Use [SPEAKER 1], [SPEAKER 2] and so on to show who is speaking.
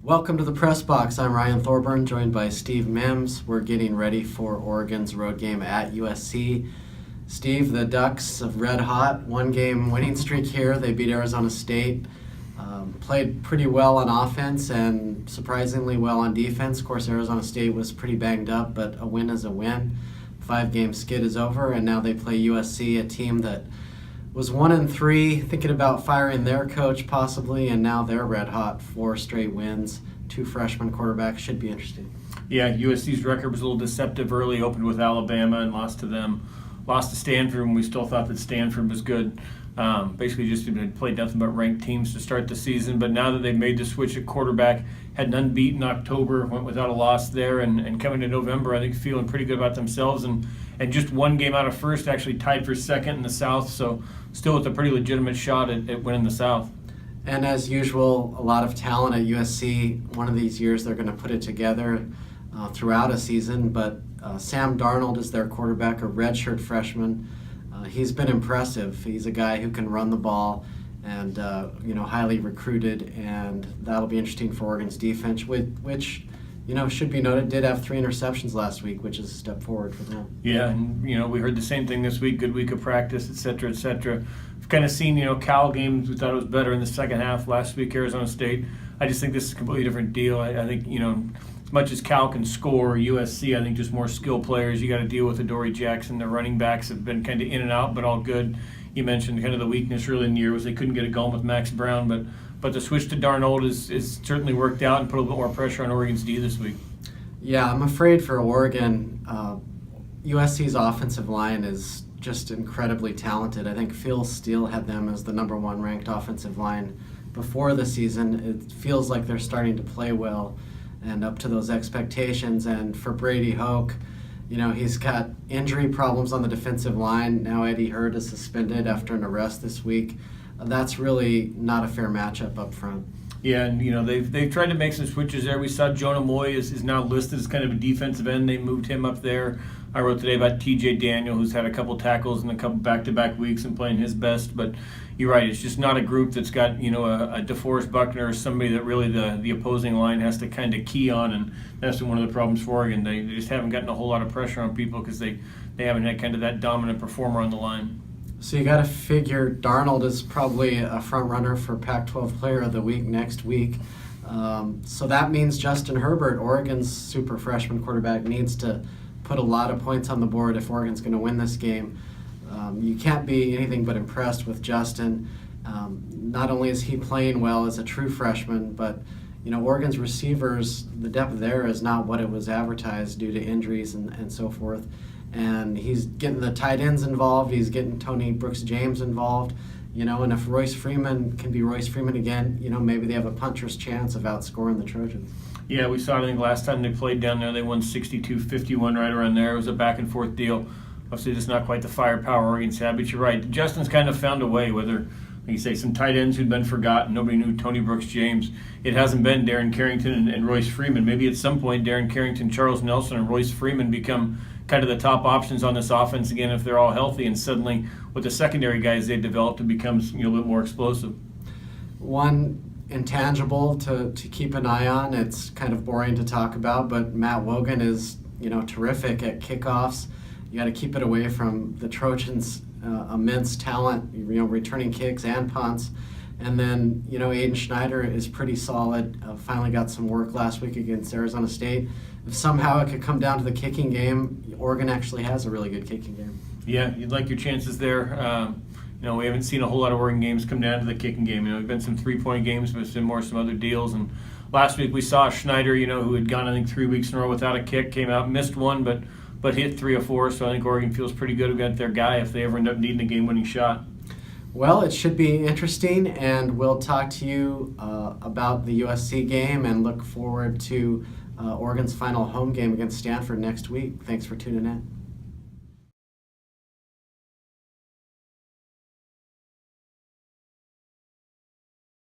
[SPEAKER 1] Welcome to the Press Box. I'm Ryan Thorburn, joined by Steve Mims. We're getting ready for Oregon's road game at USC. Steve, the Ducks of red hot, one-game winning streak here. They beat Arizona State. Played pretty well on offense and surprisingly well on defense. Of course, Arizona State was pretty banged up, but a win is a win. 5-game skid is over, and now they play USC, a team that was 1-3, thinking about firing their coach possibly, and now they're red hot. 4 straight wins, 2 freshman quarterbacks. Should be interesting.
[SPEAKER 2] Yeah, USC's record was a little deceptive early. Opened with Alabama and lost to them. Lost to Stanford, and we still thought that Stanford was good. Basically just played nothing but ranked teams to start the season. But now that they've made the switch at quarterback, had an unbeaten October, went without a loss there, and coming to November, I think feeling pretty good about themselves. And just one game out of first, actually tied for second in the South. So still with a pretty legitimate shot at winning the South.
[SPEAKER 1] And as usual, a lot of talent at USC. One of these years they're going to put it together throughout a season. But Sam Darnold is their quarterback, a redshirt freshman. He's been impressive. He's a guy who can run the ball and highly recruited, and that'll be interesting for Oregon's defense, which should be noted, did have 3 interceptions last week, which is a step forward for them.
[SPEAKER 2] Yeah, and we heard the same thing this week. Good week of practice, et cetera, et cetera. We've kind of seen Cal games. We thought it was better in the second half. Last week, Arizona State. I just think this is a completely different deal. I think as much as Cal can score, USC, I think just more skill players. You got to deal with Adoree Jackson. The running backs have been kind of in and out, but all good. You mentioned kind of the weakness early in the year was they couldn't get it going with Max Brown, but the switch to Darnold is certainly worked out and put a little bit more pressure on Oregon's D this week.
[SPEAKER 1] Yeah, I'm afraid for Oregon, USC's offensive line is just incredibly talented. I think Phil Steele had them as the number 1 ranked offensive line before the season. It feels like they're starting to play well and up to those expectations. And for Brady Hoke, he's got injury problems on the defensive line. Now Eddie Hurd is suspended after an arrest this week. That's really not a fair matchup up front.
[SPEAKER 2] Yeah, and they've tried to make some switches there. We saw Jonah Moy is now listed as kind of a defensive end. They moved him up there. I wrote today about T.J. Daniel, who's had a couple tackles in a couple back-to-back weeks and playing his best. But you're right, it's just not a group that's got a DeForest Buckner or somebody that really the opposing line has to kind of key on, and that's been one of the problems for Oregon. They just haven't gotten a whole lot of pressure on people because they haven't had kind of that dominant performer on the line.
[SPEAKER 1] So you got to figure Darnold is probably a front runner for Pac-12 Player of the Week next week. So that means Justin Herbert, Oregon's super freshman quarterback, needs to put a lot of points on the board if Oregon's going to win this game. You can't be anything but impressed with Justin. Not only is he playing well as a true freshman, but Oregon's receivers, the depth there is not what it was advertised due to injuries and so forth. And he's getting the tight ends involved. He's getting Tony Brooks-James involved. And if Royce Freeman can be Royce Freeman again, maybe they have a puncher's chance of outscoring the Trojans.
[SPEAKER 2] Yeah, we saw it, I think, last time they played down there. They won 62-51 right around there. It was a back-and-forth deal. Obviously, just not quite the firepower Oregon's had, but you're right. Justin's kind of found a way, whether, like you say, some tight ends who'd been forgotten. Nobody knew Tony Brooks-James. It hasn't been Darren Carrington and Royce Freeman. Maybe at some point, Darren Carrington, Charles Nelson, and Royce Freeman become kind of the top options on this offense again if they're all healthy, and suddenly with the secondary guys they've developed, it becomes a little bit more explosive.
[SPEAKER 1] One intangible to keep an eye on, it's kind of boring to talk about, but Matt Wogan is terrific at kickoffs. You got to keep it away from the Trojans' immense talent, returning kicks and punts. And then, Aiden Schneider is pretty solid. Finally got some work last week against Arizona State. If somehow it could come down to the kicking game, Oregon actually has a really good kicking game.
[SPEAKER 2] Yeah, you'd like your chances there. We haven't seen a whole lot of Oregon games come down to the kicking game. There's been some 3-point games, but it's been more some other deals. And last week we saw Schneider, who had gone, I think, 3 weeks in a row without a kick, came out, missed one, but hit 3 or 4. So I think Oregon feels pretty good about their guy if they ever end up needing a game-winning shot.
[SPEAKER 1] Well, it should be interesting, and we'll talk to you about the USC game and look forward to Oregon's final home game against Stanford next week. Thanks for tuning in.